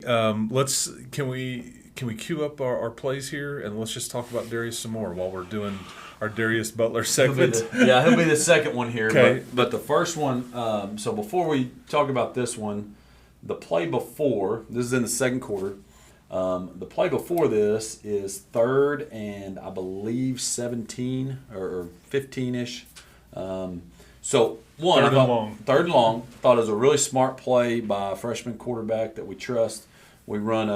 Can we queue up our plays here and let's just talk about Darius some more while we're doing our Darius Butler segment. He'll be the second one here. Okay. But the first one, so before we talk about this one, the play before, this is in the second quarter. The play before this is 3rd and I believe 17 or 15-ish. So one, third and long. Thought it was a really smart play by a freshman quarterback that we trust. We run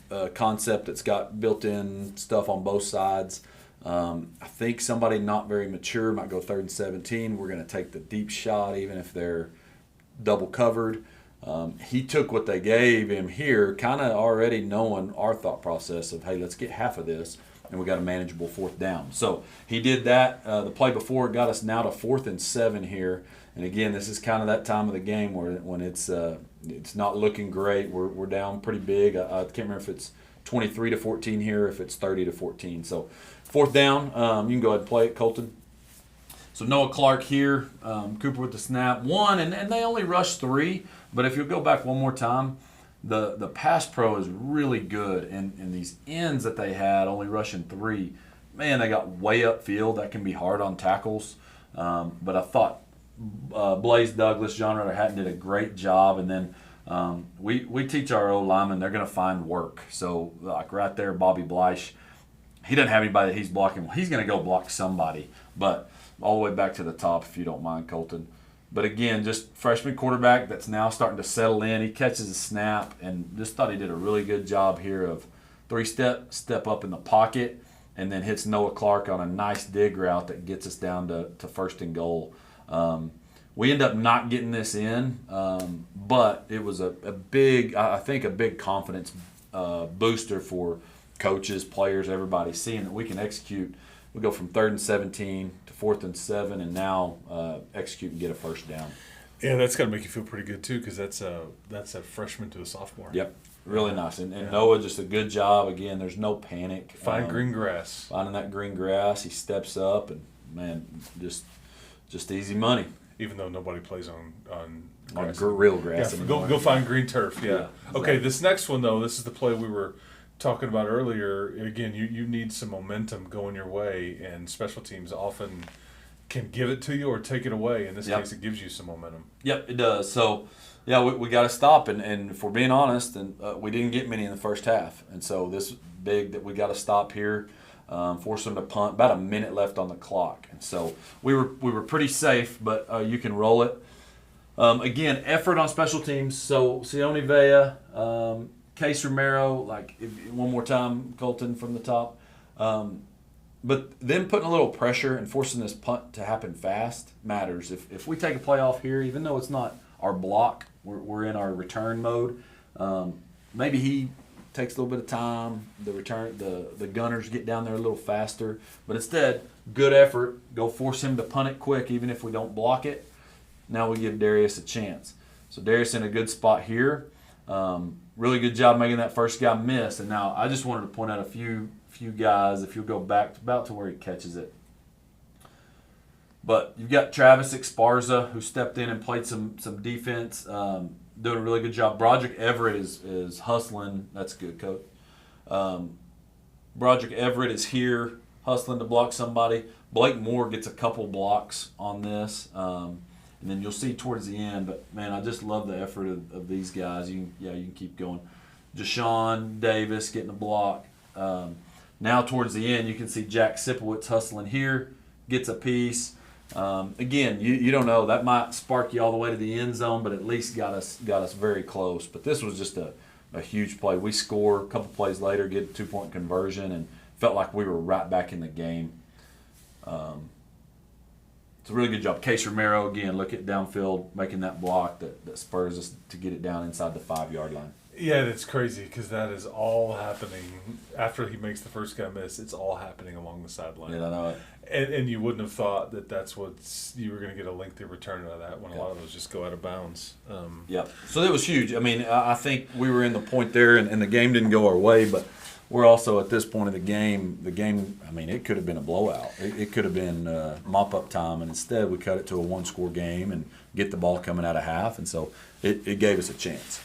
a concept that's got built-in stuff on both sides. I think somebody not very mature might go 3rd and 17. We're going to take the deep shot even if they're double covered. He took what they gave him here, kind of already knowing our thought process of, hey, let's get half of this, and we got a manageable 4th down. So he did that. The play before got us now to 4th and 7 here. And again, this is kind of that time of the game when it's not looking great. We're down pretty big. I can't remember if it's 23-14 here, or if it's 30-14. So 4th down. You can go ahead and play it, Colton. So Noah Clark here, Cooper with the snap. 1, and they only rushed 3. But if you go back one more time, the pass pro is really good. And these ends that they had, only rushing 3, man, they got way upfield. That can be hard on tackles. But I thought Blaze Douglas, John Rutter Hatton did a great job. And then we teach our O-linemen, they're going to find work. So like right there, Bobby Bleish, he doesn't have anybody that he's blocking. Well, he's going to go block somebody. But all the way back to the top, if you don't mind, Colton. But again, just freshman quarterback that's now starting to settle in. He catches a snap and just thought he did a really good job here of 3-step up in the pocket and then hits Noah Clark on a nice dig route that gets us down to 1st and goal. We end up not getting this in, but it was a big confidence booster for coaches, players, everybody, seeing that we can execute. We go from 3rd and 17 to 4th and 7, and now execute and get a 1st down. Yeah, that's got to make you feel pretty good too, because that's a freshman to a sophomore. Yep, really nice. And Noah just a good job. Again, there's no panic. Find green grass. Finding that green grass, he steps up, and man, just easy money. Even though nobody plays on real grass anymore. Go find green turf. Yeah. Exactly. Okay, this next one though, this is the play we were talking about earlier. Again, you need some momentum going your way, and special teams often can give it to you or take it away. In this case, it gives you some momentum. Yep, it does. So, yeah, we got to stop, and if we're being honest, and we didn't get many in the first half, and so this big that we got to stop here, force them to punt. About a minute left on the clock, and so we were pretty safe, but you can roll it. Again, effort on special teams. So Sione Vea. Case Romero, one more time, Colton from the top. But then putting a little pressure and forcing this punt to happen fast matters. If we take a play off here, even though it's not our block, we're in our return mode. Maybe he takes a little bit of time. The gunners get down there a little faster. But instead, good effort. Go force him to punt it quick, even if we don't block it. Now we give Darius a chance. So Darius in a good spot here. Really good job making that first guy miss. And now I just wanted to point out a few guys, if you'll go back about to where he catches it. But you've got Travis Esparza, who stepped in and played some defense, doing a really good job. Broderick Everett is hustling. That's good, coach. Broderick Everett is here hustling to block somebody. Blake Moore gets a couple blocks on this. And then you'll see towards the end, but man, I just love the effort of these guys. You can keep going. Deshaun Davis getting a block. Now towards the end, you can see Jack Sipowicz hustling here, gets a piece. Again, you don't know, that might spark you all the way to the end zone, but at least got us very close. But this was just a huge play. We score a couple plays later, get a 2-point conversion, and felt like we were right back in the game. It's a really good job. Case Romero, again, look at downfield, making that block that spurs us to get it down inside the 5-yard line. Yeah, it's crazy because that is all happening after he makes the first guy miss. It's all happening along the sideline. Yeah, I know it. And you wouldn't have thought that's what you were going to get a lengthy return out of that when a lot of those just go out of bounds. So that was huge. I mean, I think we were in the point there, and the game didn't go our way, but we're also at this point of the game, I mean, it could have been a blowout. It could have been mop-up time, and instead we cut it to a one-score game and get the ball coming out of half, and so it gave us a chance.